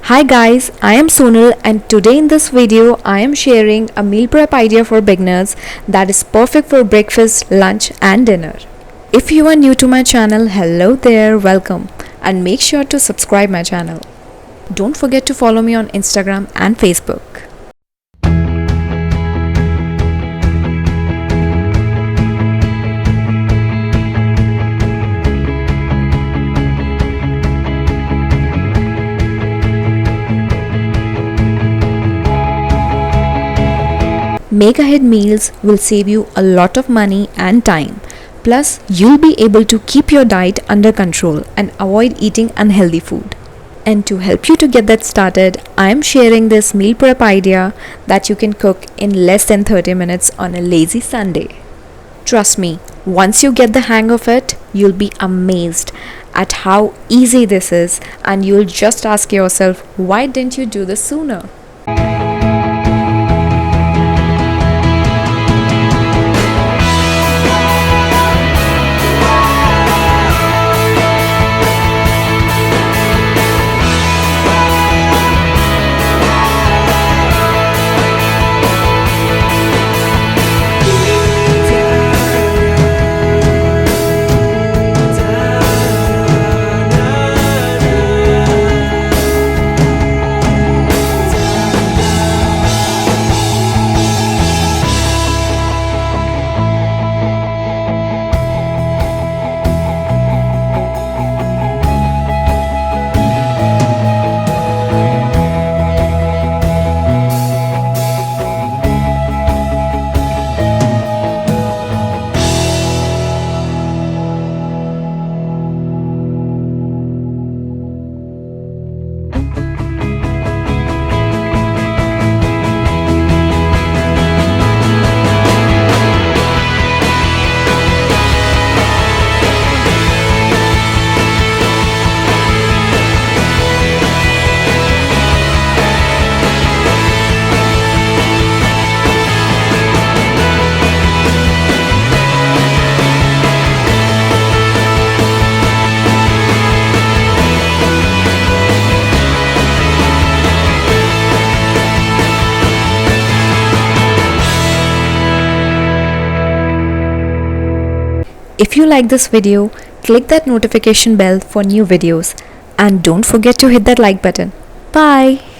Hi guys, I am Sonal and today in this video I am sharing a meal prep idea for beginners that is perfect for breakfast, lunch and dinner. If you are new to my channel, hello there, welcome and make sure to subscribe my channel. Don't forget to follow me on Instagram and Facebook. Make ahead meals will save you a lot of money and time. Plus, you'll be able to keep your diet under control and avoid eating unhealthy food. And to help you to get that started, I am sharing this meal prep idea that you can cook in less than 30 minutes on a lazy Sunday. Trust me, once you get the hang of it, you'll be amazed at how easy this is and you'll just ask yourself, why didn't you do this sooner? If you like this video, click that notification bell for new videos and don't forget to hit that like button. Bye!